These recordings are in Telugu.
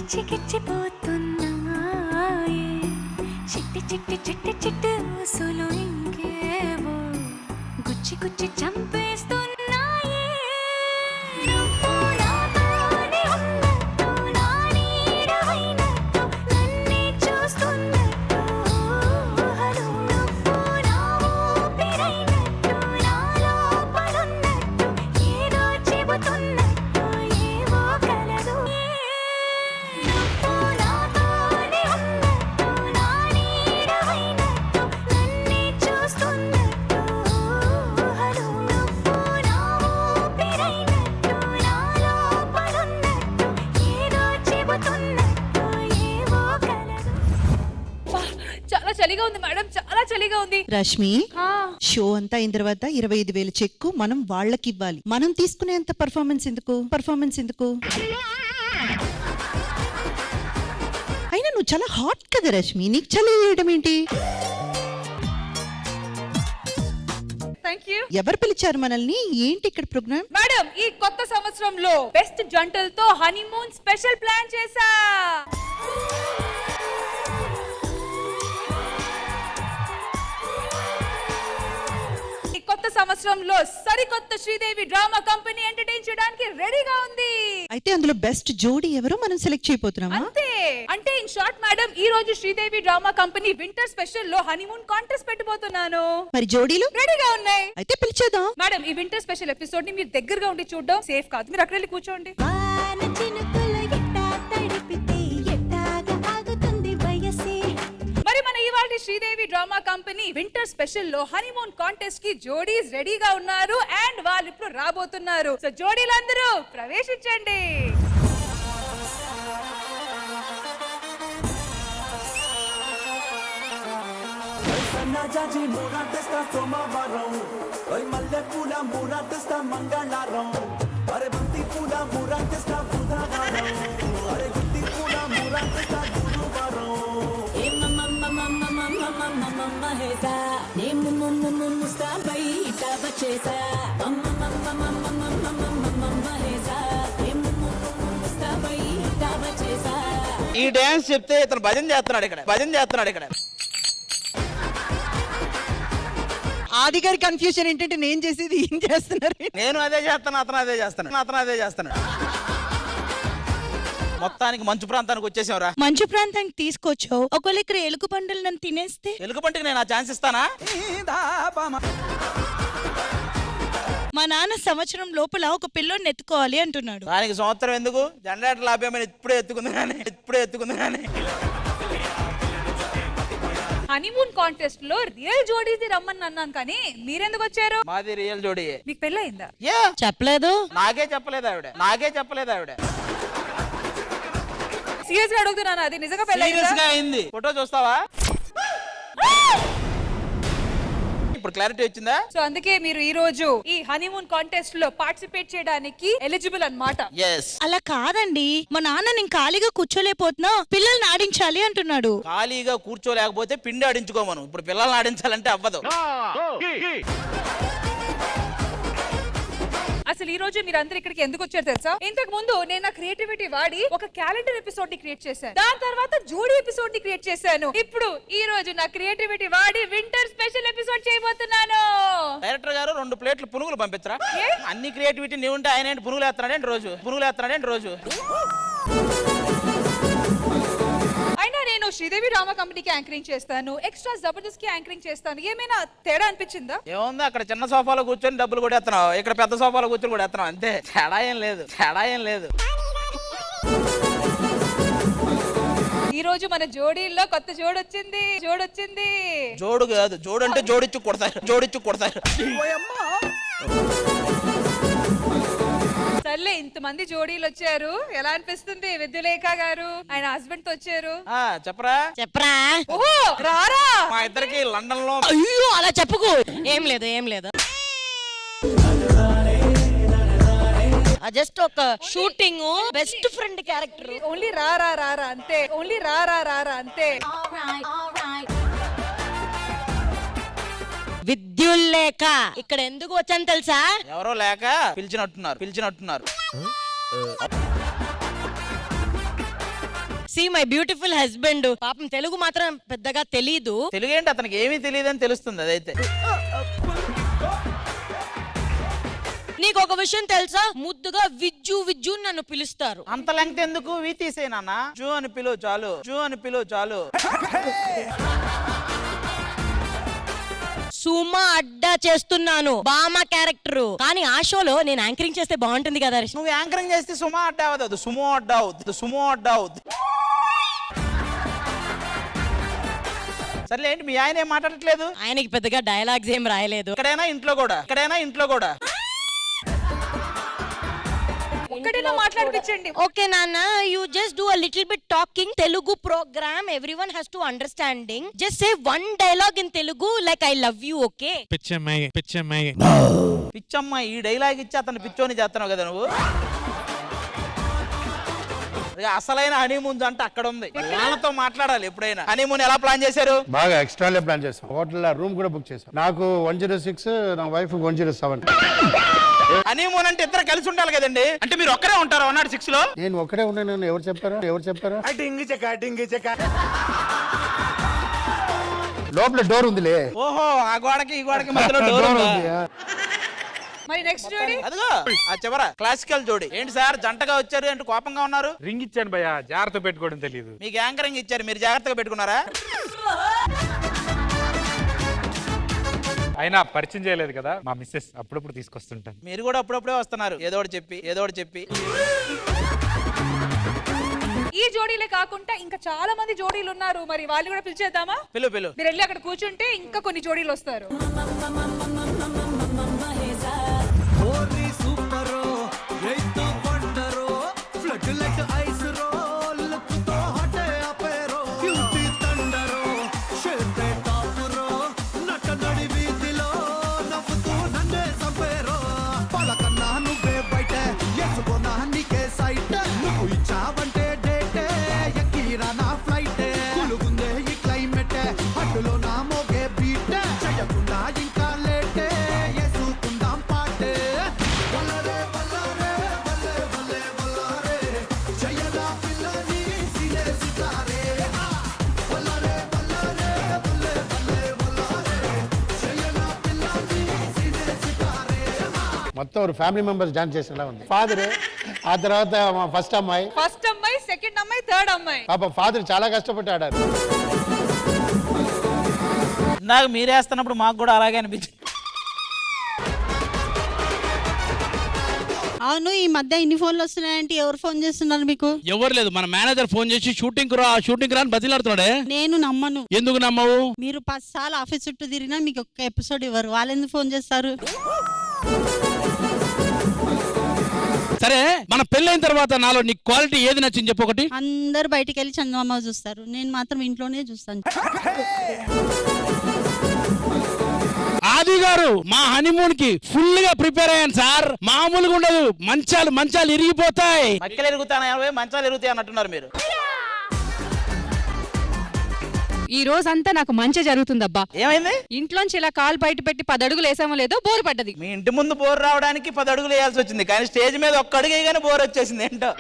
గిచ్చిగిచ్చిపోతున్నాయే చిట్టి చిట్టి చిట్టి చిట్టి ఊసులు ఇంకేవో గుచ్చి గుచ్చి చంపేస్తున్నాయే నువ్వు నాతోనే ఉన్నట్టు నా నీడవైనట్టు నన్నే చూస్తున్నట్టు ఊహలు నువ్వు నా ఊపిరైనట్టు నా లోపలున్నట్టు ఏదో చెబుతున్నట్టు ఏవో కలదు నువ్వు నాతోనే ఉన్నట్టు నా నీడవైనట్టు నన్నే చూస్తున్నట్టు ఊహలు నువ్వు నా ఊపిరైనట్టు నా లోపలున్నట్టు ఏదో చెబుతున్నట్టు ఏవో కలదు. చాలా చలిగా ఉంది మేడం, చాలా చలిగా ఉంది. రష్మి, షో అంతా అయిన తర్వాత 25,000 చెక్కు మనం వాళ్ళకి ఇవ్వాలి. మనం తీసుకునేంత పర్ఫార్మెన్స్ ఎందుకు? అయినా నువ్వు చాలా హాట్ కదా రష్మి, నీకు చలి వేయడం ఏంటి? Thank you. ఎవరు పిలిచారు మనల్ని? ఏంటి ఇక్కడ ప్రోగ్రామ్? మేడం, ఈ కొత్త సంవత్సరంలో బెస్ట్ జంటలతో హనీమూన్ స్పెషల్ ప్లాన్ చేసా. ఈ కొత్త సంవత్సరంలో సరికొత్త శ్రీదేవి డ్రామా కంపెనీ ఎంటర్టైన్ చేయడానికి రెడీగా ఉంది. అయితే అందులో బెస్ట్ జోడీ ఎవరో మనం సెలెక్ట్ చేయబోతున్నామా? అంతే. అంటే ఇన్ షార్ట్ మేడం, ఈ రోజు Sridevi drama company winter special లో హనీమూన్ కాంటెస్ట్ పెట్టబోతున్నాను. మరి జోడీలు రెడీగా ఉన్నాయి. అయితే పిలిచేద్దాం. మేడం, ఈ వింటర్ స్పెషల్ ఎపిసోడ్ ని మీరు దగ్గరగా ఉండి చూడడం సేఫ్ కాదు. మీరు అక్కడ వెళ్ళి కూర్చోండి. వాన చినుకులు ఎట్టా తడిపితే ఎట్టాగా ఆగుతుంది వయసే. మరి మన ఇవాళ Sridevi drama company winter special లో హనీమూన్ కాంటెస్ట్ కి జోడీస్ రెడీగా ఉన్నారు అండ్ వాళ్ళు ఇప్పుడు రాబోతున్నారు. సో జోడీలందరూ ప్రవేశించండి. జాజి మూరాటేస్తా సోమవారం ఓయ్ మల్లె పూల మూరాటేస్తా మంగళవారం అరే బంతి పూల మూరాటేస్తా బుధవారం అరే గుత్తి పూల మూరాటేస్తా గురువారం ఏ మమ్మ హేసా నే ముస్తా బయట వచ్చేసా మమ్మ హేసా ఏ ముస్తా బయట వచ్చేసా. ఈ డాన్స్ చెప్తే ఇతను భజన చేస్తున్నాడు ఇక్కడ. ఆది గారి కన్ఫ్యూజన్ ఏంటంటే నేను చేసేది ఏం చేస్తున్నారు? నేను అదే చేస్తాను, అతను అదే చేస్తాను. మొత్తానికి మంచు ప్రాంతానికి వచ్చేసావురా. మంచు ప్రాంతానికి తీసుకొచ్చావు. ఒకవేళ ఇక్కడ ఎలుగు పండులు నన్ను తినేస్తే? ఎలుగుబంటికి నేను ఆ ఛాన్స్ ఇస్తానా? మా నాన్న సంవత్సరం లోపల ఒక పిల్లోని ఎత్తుకోవాలి అంటున్నాడు. దానికి సంవత్సరం ఎందుకు? జనరేటర్ లాభ్యమని ఇప్పుడే ఎత్తుకుంది కానీ హనీమూన్ కాంటెస్ట్ లో రియల్ జోడీస్ రమ్మని అన్నాను కానీ మీరెందుకు వచ్చారు? మాది రియల్ జోడీ. మీకు పెళ్ళయిందా? చెప్పలేదు. నాకే చెప్పలేదు ఆవిడ. సీరియస్ గా అడుగుతున్నాను, అది నిజంగా పెళ్ళయిందా? అయింది. ఫోటో చూస్తావా? ఇప్పుడు క్లారిటీ వచ్చిందా? సో అందుకే మీరు ఈ రోజు ఈ హనీమూన్ కాంటెస్ట్ లో పార్టిసిపేట్ చేయడానికి ఎలిజిబుల్ అన్నమాట. అలా కాదండి, మా నాన్న నేను ఖాళీగా కూర్చోలేకపోతున్నా, పిల్లల్ని ఆడించాలి అంటున్నాడు. ఖాళీగా కూర్చోలేకపోతే పిండి ఆడించుకోమను. ఇప్పుడు పిల్లల్ని ఆడించాలంటే అవ్వదు. అసలు ఈ రోజు మీరు అందరు ఇక్కడికి ఎందుకు వచ్చారు తెలుసా? ఇంతకు ముందు నేను నా క్రియేటివిటీ వాడి ఒక క్యాలెండర్ ఎపిసోడ్ ని క్రియేట్ చేశాను. దాని తర్వాత జోడీ ఎపిసోడ్ ని క్రియేట్ చేశాను. ఇప్పుడు ఈ రోజు నా క్రియేటివిటీ వాడి వింటర్ స్పెషల్ ఎపిసోడ్ చేయబోతున్నాను. డైరెక్టర్ గారు 2 ప్లేట్లు పునుగులు పంపించరా? అన్ని క్రియేటివిటీ నీ ఉంటే ఆయన ఏంటి పునుగులు వేస్తున్నాడేంటి రోజు? అయినా నేను శ్రీదేవి డ్రామా కంపెనీకి యాంకరింగ్ చేస్తాను, ఎక్స్ట్రా జబర్దస్త్ కి యాంకరింగ్ చేస్తాను. ఏమైనా తేడా అనిపించిందా? ఏముంది, అక్కడ చిన్న సోఫాలో కూర్చొని డబ్బులు కూడా ఎత్తున్నావు, ఇక్కడ పెద్ద సోఫాలో కూర్చొని కూడా ఎత్తున్నావు. అంతే, తేడా ఏం లేదు. ఈ రోజు మన జోడీల్లో కొత్త జోడొచ్చింది. జోడు కాదు, జోడు అంటే జోడిచ్చు కొడతారు. సర్లే, ఇంతమంది జోడీలు వచ్చారు, ఎలా అనిపిస్తుంది? విద్యులేఖ గారు ఆయన హస్బెండ్ తో వచ్చారు. చెప్పరా? ఓహో, రారా? మా ఇద్దరికి లండన్ లో. అయ్యో, అలా చెప్పుకో. ఏం లేదు. జస్ట్ ఒక shooting, best friend character. Only రారా అంతే. విద్యుల్లేఖ ఇక్కడ ఎందుకు వచ్చాను తెలుసా? ఎవరో లేక పిలిచినట్టున్నారు. See my beautiful husband. పాపం తెలుగు మాత్రం పెద్దగా తెలీదు. తెలుగు ఏంటి అతనికి ఏమీ తెలియదని తెలుస్తుంది అదైతే. నీకు ఒక విషయం తెలుసా, ముద్దుగా విజ్జు విజ్జు నన్ను పిలుస్తారు. అంత లెంగ్త్ ఎందుకు, వీ తీసేనా జూ అని పిలువు చాలు, జూ అని పిలువు చాలు. సుమా అడ్డా చేస్తున్నాను, బామా క్యారెక్టర్. కానీ ఆ షోలో నేను యాంకరింగ్ చేస్తే బాగుంటుంది కదా. నువ్వు యాంకరింగ్ చేస్తే సుమా అడ్డా అవద్దు, సుమో అడ్డా అవుద్దు, సుమో అడ్డా అవుద్దు. సర్లే ఏంటి మీ ఆయన ఏం మాట్లాడట్లేదు? ఆయనకి పెద్దగా డైలాగ్స్ ఏం రాయలేదు. ఇక్కడైనా ఇంట్లో కూడా, ఇక్కడైనా ఇంట్లో కూడా. ఒక్కటేనా మాట్లాడిపించండి. ఓకే నాన్న, you just do a little bit talking. Telugu program, everyone has to understanding. Just say one dialogue in Telugu like I love you. Okay పిచ్చమ్మాయి పిచ్చమ్మాయి పిచ్చమ్మ, ఈ డైలాగ్ ఇచ్చి అతను పిచ్చోని చేస్తున్నావు కదా నువ్వు. అసలైన హనీమూన్ అంటే అక్కడ ఉంది, వాళ్ళతో మాట్లాడాలి ఎప్పుడైనా. హనీమూన్ ఎలా ప్లాన్ చేశారు? బాగా ఎక్స్ట్రాలే ప్లాన్ చేస్తాం. హోటల్లో రూమ్ కూడా బుక్ చేసాం. నాకు 106, నా వైఫ్ 107. హనీమూన్ అంటే ఇద్దరు కలిసి ఉండాలి కదండి. అంటే మీరు ఒక్కరే ఉంటారు 106 లో? నేను ఒక్కడే ఉన్నాను. ఎవరు చెప్పారా? లోపల డోర్ ఉందిలే. ఓహో, ఆ గోడకి ఈ గోడకి మధ్యలో డోర్ ఉందా? మరి నెక్స్ట్ జోడి అదిగో ఆ చివర క్లాసికల్ జోడి. ఏంటి సార్ జంటగా వచ్చారు అంటే కోపంగా ఉన్నారు? రింగ్ ఇచ్చాను భయ్యా, జాగ్రత్త పెట్టుకోవడం తెలియదు. మీకు యాంకరింగ్ ఇచ్చారు, మీరు జాగ్రత్తగా పెట్టుకున్నారా? అయినా పరిచయం చేయలేదు కదా మా మిస్సెస్, అప్పుడప్పుడు తీసుకొస్తుంటాను. మీరు కూడా అప్పుడప్పుడే వస్తున్నారు, ఏదో ఒకటి చెప్పి ఏదో ఒకటి చెప్పి. ఈ జోడీలే కాకుండా ఇంకా చాలా మంది జోడీలు ఉన్నారు, మరి వాళ్ళు కూడా పిలిచేద్దామా? పిలు పిలు. మీరు వెళ్ళి అక్కడ కూర్చుంటే ఇంకా కొన్ని జోడీలు వస్తారు. మొత్తం ఒక ఫ్యామిలీ మెంబర్స్ డాన్స్ చేసేలా ఉంది. ఫాదర్, ఆ తర్వాత మా ఫస్ట్ అమ్మాయి, సెకండ్ అమ్మాయి, థర్డ్ అమ్మాయి. పాప ఫాదర్ చాలా కష్టపడి ఆడారు. నాకు మీరేస్తున్నప్పుడు మాకు కూడా అలాగే అనిపించింది. అవును, ఈ మధ్య ఇన్ని ఫోన్లు వస్తున్నాయంటే ఎవరు ఫోన్ చేస్తున్నారు మీకు? ఎవరు లేదు, మన మేనేజర్ ఫోన్ చేసి షూటింగ్ రా అని బతిలాడుతున్నాడే. నేను నమ్మను. ఎందుకు నమ్మవు? మీరు 10 సార్లు ఆఫీస్ చుట్టూ తిరిగినా మీకు ఒక్క ఎపిసోడ్ ఇవ్వరు, వాళ్ళు ఎందుకు ఫోన్ చేస్తారు? సరే, మన పెళ్ళైన తర్వాత నాలో నీ క్వాలిటీ ఏది నచ్చింది చెప్పు ఒకటి. అందరు బయటికి వెళ్ళి చందమామ చూస్తారు, నేను మాత్రం ఇంట్లోనే చూస్తాను. ఆది గారు, మా హనీమూన్ కి ఫుల్ గా ప్రిపేర్ అయ్యాను సార్, మామూలుగా ఉండదు. మంచాలు ఇరిగిపోతాయి. మక్కలు ఎరుగుతాయి, మంచాలు ఎరుగుతాయి అన్నట్టున్నారు మీరు. ఈ రోజంతా నాకు మంచి జరుగుతుందబ్బా. ఏమైంది? ఇంట్లోంచి ఇలా కాలు బయట పెట్టి 10 అడుగులు వేసామో లేదో బోరు పడ్డది. మీ ఇంటి ముందు బోర్ రావడానికి 10 అడుగులు వేయాల్సి వచ్చింది, కానీ స్టేజ్ మీద ఒక్క అడుగు వేయగానే బోర్ వచ్చేసింది. ఏంటో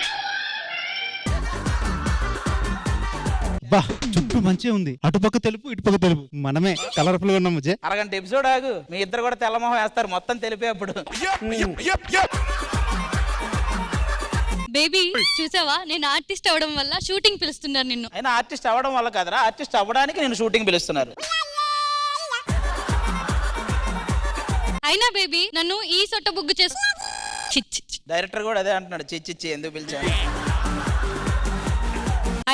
బా, చుట్టూ మంచిగా ఉంది. అటుపక్క తెలుపు, ఇటుపక్క తెలుపు, మనమే కలర్ఫుల్ గా ఉన్నాము. అరగంట ఎపిసోడ్ ఆగు, మీ ఇద్దరు కూడా తెల్లమొహం వేస్తారు, మొత్తం తెలిపే అప్పుడు. బేబీ చూసావా, నేను ఆర్టిస్ట్ అవడం వల్ల షూటింగ్ పిలుస్తున్నారు నిన్ను. అయినా ఆర్టిస్ట్ అవ్వడం వల్ల కాదురా, ఆర్టిస్ట్ అవ్వడానికి నేను షూటింగ్ పిలుస్తున్నారు. అయినా బేబీ నన్ను ఈ సొట్ట బుగ్గు చేసు. డైరెక్టర్ కూడా అదే అంటున్నాడు, చిచ్చి ఎందుకు పిలిచాను.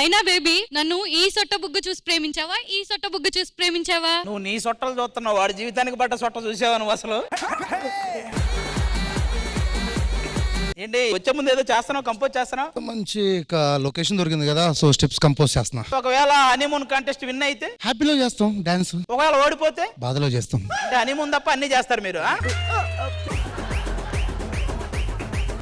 అయినా బేబీ నన్ను ఈ సొట్ట బుగ్గు చూసి ప్రేమించావా, ఈ సొట్ట బుగ్గు చూసి ప్రేమించావా? నువ్వు నీ సొట్టలు చూస్తున్నావు, వాడి జీవితానికి పట్ట సొట్ట చూసావా నువ్వు అసలు? ఏంటి వచ్చే ముందు ఏదో చేస్తున్నావు, కంపోజ్ చేస్తున్నావు? మంచి లొకేషన్ దొరికింది కదా, సో స్టెప్స్ కంపోజ్ చేస్తున్నా. ఒకవేళ హనీమూన్ కాంటెస్ట్ విన్ అయితే హ్యాపీలో చేస్తాం డాన్స్, ఒకవేళ ఓడిపోతే బాధలో చేస్తాం. అంటే హనీమూన్ తప్ప అన్ని చేస్తారు మీరు.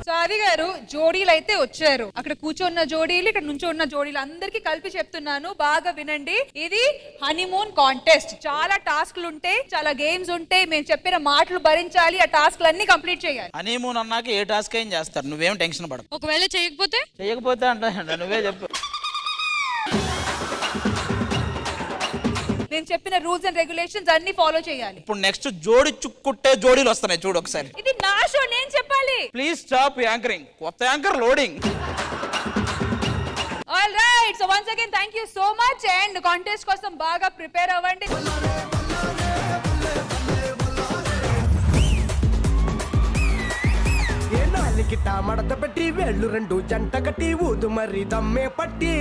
సో ఆది గారు, జోడీలు అయితే వచ్చారు, అక్కడ కూర్చున్న జోడీలు, ఇక్కడ నుంచి ఉన్న జోడీలు, అందరికి కలిపి చెప్తున్నాను, బాగా వినండి. ఇది హనీమూన్ కాంటెస్ట్. చాలా టాస్క్లు ఉంటాయి, చాలా గేమ్స్ ఉంటాయి, మేము చెప్పిన మాటలు భరించాలి, ఆ టాస్క్లు అన్ని కంప్లీట్ చేయాలి. హనీమూన్ అన్నాక ఏ టాస్క్ ఏం చేస్తారు, నువ్వేం టెన్షన్ పడకు. ఒకవేళ చేయకపోతే చేయకపోతే అంటే నువ్వే చెప్పు. నేను చెప్పిన రూల్స్ అండ్ రెగ్యులేషన్స్ అన్ని ఫాలో చేయాలి. ఇప్పుడు నెక్స్ట్ జోడి చుక్కుంటే జోడీలు వస్తున్నాయి చూడు ఒకసారి. ఇది నా షో, నేను చెప్పాలి. Please stop anchoring. కొత్త anchor loading. All right, so once again thank you so much and contest కోసం బాగా ప్రిపేర్ అవ్వండి. నాలికిట మడత పెట్టి వేళ్ళు రెండు జంట కట్టి ఊదు మరి దమ్మే పట్టి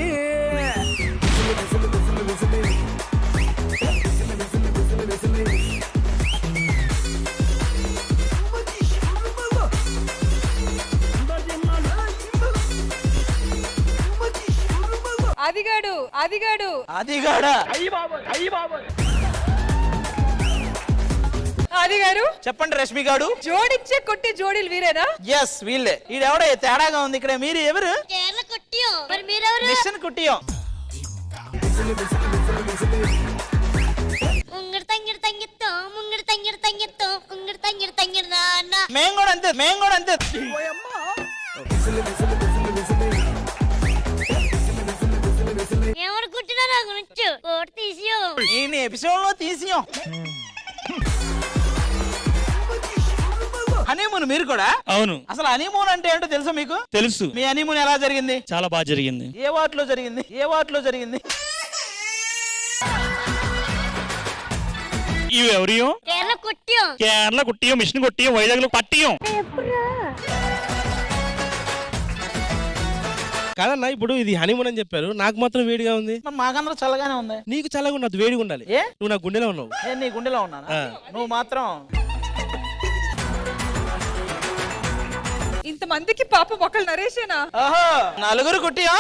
అదిగాడు అదిగాడు అదిగాడా? అది గారు చెప్పండి రష్మి గారు. జోడిచ్చే కొట్టే జోడీలు వీరేనా? ఎస్ వీళ్ళే. ఈడెవడో తేడాగా ఉంది ఇక్కడ. మీరు ఎవరు? మిషన్ కుట్టియో. మేము కూడా అంతే, మేము కూడా అంతే. ఈ ఎపిసోడ్ లో తీసియం. హనీమూన్ మీరు కూడా? అవును. అసలు హనీమూన్ అంటే ఏంటో తెలుసా మీకు? తెలుసు. మీ హనీమూన్ ఎలా జరిగింది? చాలా బాగా జరిగింది. ఏ వాటిలో జరిగింది? ఏ వాటిలో జరిగింది? ఇవి ఎవరియో? కేరళ కుట్టియో, మిషన్ కుట్టియో, వైజాగ్ లో పట్టియో. కాదన్నా, ఇప్పుడు ఇది హనీమూన్ అని చెప్పారు, నాకు మాత్రం వేడిగా ఉంది. మాకందరూ చల్లగానే ఉంది. నీకు చల్లగా ఉన్నది, వేడిగా ఉండాలి. ఏ? నువ్వు నా గుండెలో ఉన్నావు. నేను నీ గుండెలో ఉన్నాను. నువ్వు మాత్రం ఇంతమందికి పాపం ఒకళ్ళు నరేషేనా? ఓహో, నలుగురు కుట్టియో.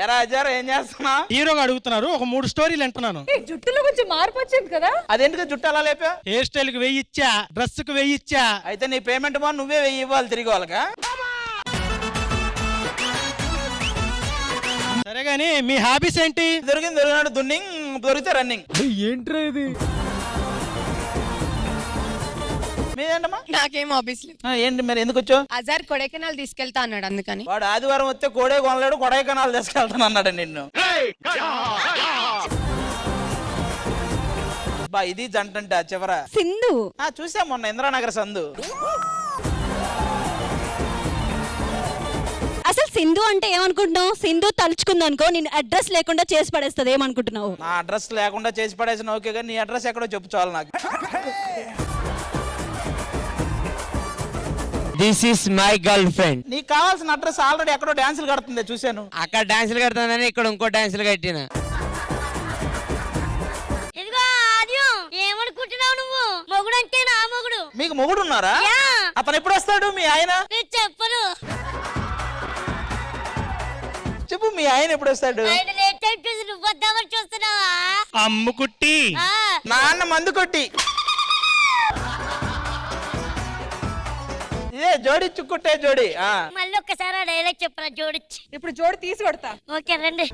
ఎరా అజారు ఏం చేస్తున్నా? హీరోగా అడుగుతున్నారు, ఒక 3 స్టోరీలు అంటున్నాను. జుట్టులో కొంచెం మార్పు వచ్చింది కదా? అదేంటిగా జుట్టు అలా లేపా? హెయిర్ స్టైల్ కి 1000 ఇచ్చా, డ్రెస్ కి 1000 ఇచ్చా. అయితే నీ పేమెంట్ మా నువ్వే 1000 ఇవ్వాలి తిరిగి వాళ్ళకా? సరే గానీ మీ హాబీస్ ఏంటి? దొరికినాడు దున్నింగ్, దొరికితే రన్నింగ్. ఏంట్రా ఇది? మీదేంటమ్మా? నాకేం హాబీస్ లేవు. ఏంటి మరి ఎందుకు వచ్చావు? అజార్ కొడైకెనాల్ తీసుకెళ్తా అన్నాడు, అందుకని. వాడు ఆదివారం వస్తే కోడే కొనలేడు, కొడైకెనాల్ తీసుకెళ్తాను అన్నాడు నిన్ను. బా ఇది జంట అంటే చివర సింధు చూసా మొన్న ఇంద్రానగర్ సందు. అసలు సింధు అంటే ఏమనుకుంటున్నావు? సింధు తలుచుకుంది అనుకో, నేను అడ్రస్ లేకుండా చేసి పడేస్తుంది, ఏమనుకుంటున్నావు? నా అడ్రస్ లేకుండా చేసి పడేసిన ఓకే, కానీ నీ అడ్రస్ ఎక్కడో చెప్పు చాలు నాకు. This is my girl friend. నీకు కావాల్సిన అడ్రస్ ఆల్రెడీ ఎక్కడో డాన్సులు కడుతుంది చూశాను. అక్కడ డాన్సులు కడతానని ఇక్కడ ఇంకో డాన్సులు కట్టిన. ఏమనుకుంటున్నావు నువ్వు? మొగుడు అంటే నా మొగుడు. మీకు మొగుడు ఉన్నారా? అతను ఎప్పుడు వస్తాడు? మీ ఆయన చెప్పరు. చెప్పు, మీ ఆయన ఎప్పుడు వస్తాడు? నువ్వు వద్దామని చూస్తున్నావా? అమ్ము కుట్టి, నాన్న మందు కొట్టి. ఇదే జోడి చుక్కుంటే జోడి. మళ్ళీ ఒక్కసారి డైలాగ్ చెప్పరా? జోడిచ్చి ఇప్పుడు జోడి తీసి కొడతా. ఓకే రండి.